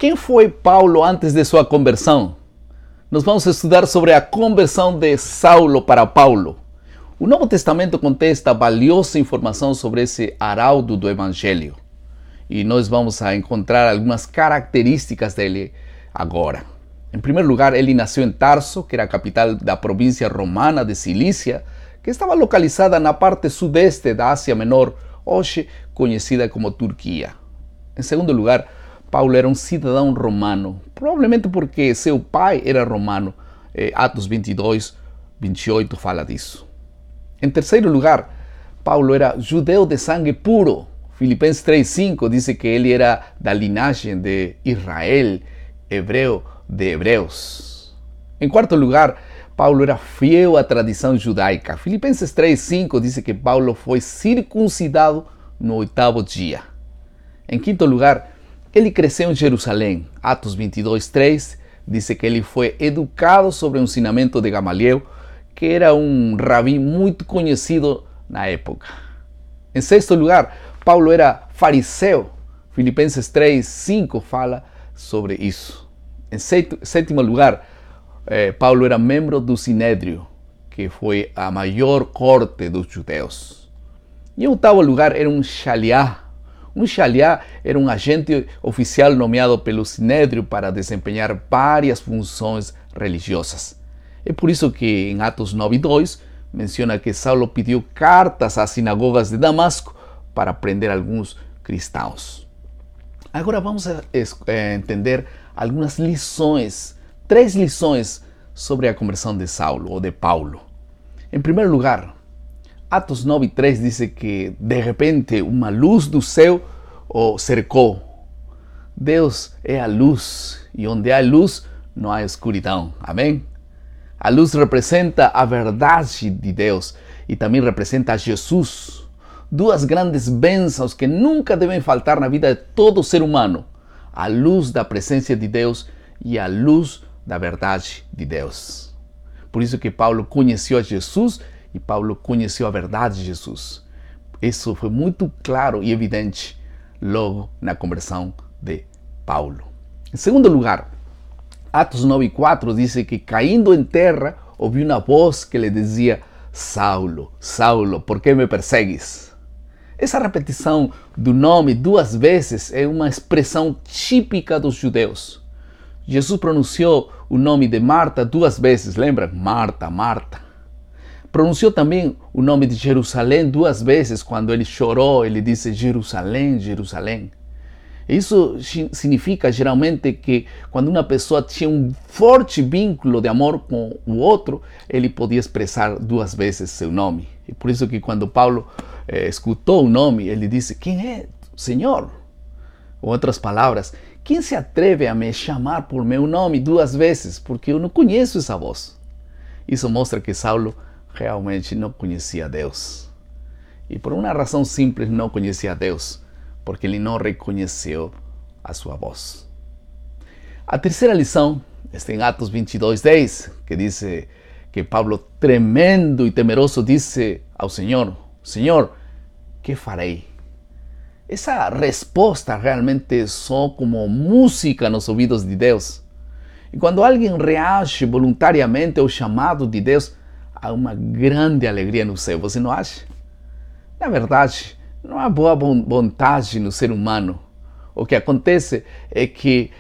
Quem foi Paulo antes de sua conversão? Nós vamos estudar sobre a conversão de Saulo para Paulo. O Novo Testamento contesta valiosa informação sobre esse arauto do Evangelho. E nós vamos encontrar algumas características dele agora. Em primeiro lugar, ele nasceu em Tarso, que era a capital da província romana de Cilícia, que estava localizada na parte sudeste da Ásia Menor, hoje conhecida como Turquia. Em segundo lugar, Paulo era um cidadão romano, provavelmente porque seu pai era romano. Atos 22, 28 fala disso. Em terceiro lugar, Paulo era judeu de sangue puro. Filipenses 3:5 diz que ele era da linhagem de Israel, hebreu de hebreus. Em quarto lugar, Paulo era fiel à tradição judaica. Filipenses 3:5 diz que Paulo foi circuncidado no 8º dia. Em quinto lugar, ele cresceu em Jerusalém. Atos 22:3 diz que ele foi educado sobre o ensinamento de Gamaliel, que era um rabi muito conhecido na época. Em sexto lugar, Paulo era fariseu. Filipenses 3:5 fala sobre isso. Em sétimo lugar, Paulo era membro do Sinédrio, que foi a maior corte dos judeus. E em oitavo lugar, era um shaliá. Um shaliá era um agente oficial nomeado pelo Sinédrio para desempenhar várias funções religiosas. É por isso que em Atos 9:2 menciona que Saulo pediu cartas às sinagogas de Damasco para prender alguns cristãos. Agora vamos entender algumas lições, 3 lições sobre a conversão de Saulo ou de Paulo. Em primeiro lugar, Atos 9:3 diz que de repente uma luz do céu o cercou. Deus é a luz e onde há luz não há escuridão. Amém? A luz representa a verdade de Deus e também representa a Jesus. 2 grandes bênçãos que nunca devem faltar na vida de todo ser humano. A luz da presença de Deus e a luz da verdade de Deus. Por isso que Paulo conheceu a Jesus e Paulo conheceu a verdade de Jesus. Isso foi muito claro e evidente logo na conversão de Paulo. Em segundo lugar, Atos 9:4 diz que caindo em terra, ouviu uma voz que lhe dizia: Saulo, Saulo, por que me persegues? Essa repetição do nome 2 vezes é uma expressão típica dos judeus. Jesus pronunciou o nome de Marta 2 vezes, lembra? Marta, Marta. Pronunciou também o nome de Jerusalém 2 vezes, quando ele chorou, ele disse Jerusalém, Jerusalém. Isso significa geralmente que quando uma pessoa tinha um forte vínculo de amor com o outro, ele podia expressar 2 vezes seu nome. E por isso que quando Paulo escutou o nome, ele disse: quem é, Senhor? Ou outras palavras, quem se atreve a me chamar por meu nome 2 vezes? Porque eu não conheço essa voz. Isso mostra que Saulo realmente não conhecia Deus. E por uma razão simples não conhecia Deus, porque ele não reconheceu a sua voz. A terceira lição está em Atos 22:10, que diz que Paulo, tremendo e temeroso, disse ao Senhor: Senhor, que farei? Essa resposta realmente soa como música nos ouvidos de Deus. E quando alguém reage voluntariamente ao chamado de Deus, há uma grande alegria no céu, você não acha? Na verdade, não há boa vontade no ser humano. O que acontece é que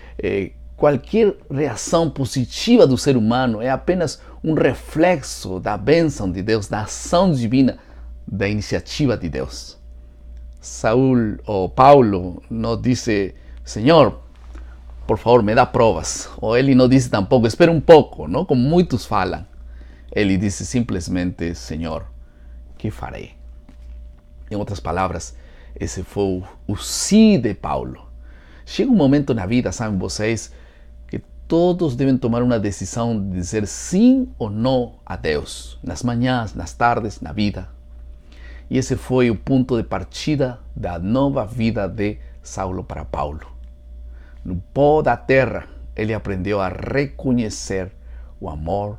qualquer reação positiva do ser humano é apenas um reflexo da bênção de Deus, da ação divina, da iniciativa de Deus. Paulo não disse: Senhor, por favor, me dá provas. Ou ele não disse tampouco: espera um pouco, não? Como muitos falam. Ele disse simplesmente: Senhor, que farei? Em outras palavras, esse foi o sim de Paulo. Chega um momento na vida, sabem vocês, que todos devem tomar uma decisão de dizer sim ou não a Deus. Nas manhãs, nas tardes, na vida. E esse foi o ponto de partida da nova vida de Saulo para Paulo. No pó da terra, ele aprendeu a reconhecer o amor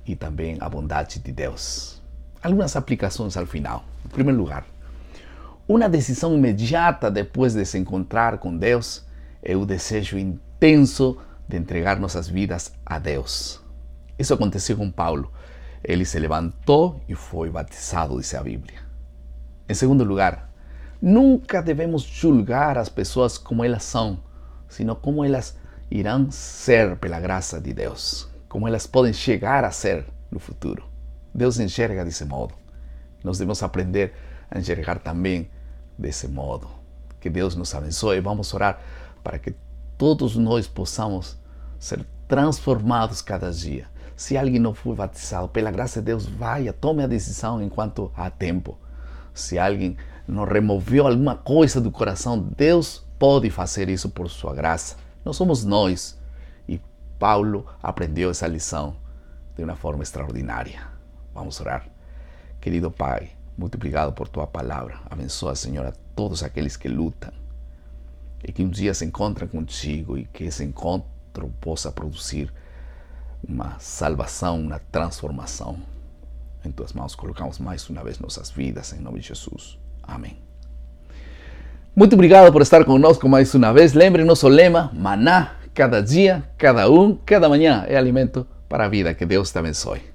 e também a bondade de Deus. Algumas aplicações ao final. Em primeiro lugar, uma decisão imediata depois de se encontrar com Deus é o desejo intenso de entregar nossas vidas a Deus. Isso aconteceu com Paulo. Ele se levantou e foi batizado, diz a Bíblia. Em segundo lugar, nunca devemos julgar as pessoas como elas são, sino como elas irão ser pela graça de Deus, como elas podem chegar a ser no futuro. Deus enxerga desse modo. Nós devemos aprender a enxergar também desse modo. Que Deus nos abençoe. Vamos orar para que todos nós possamos ser transformados cada dia. Se alguém não for batizado, pela graça de Deus, tome a decisão enquanto há tempo. Se alguém não removeu alguma coisa do coração, Deus pode fazer isso por sua graça. Não somos nós. E Paulo aprendeu essa lição de uma forma extraordinária. Vamos orar. Querido Pai, muito obrigado por tua palavra. Abençoa, Senhor, a todos aqueles que lutam e que um dia se encontram contigo e que esse encontro possa produzir uma salvação, uma transformação. Em tuas mãos colocamos mais uma vez nossas vidas, em nome de Jesus. Amém. Muito obrigado por estar conosco mais uma vez. Lembre nosso lema, maná, cada dia, cada manhã é alimento para a vida. Que Deus te abençoe.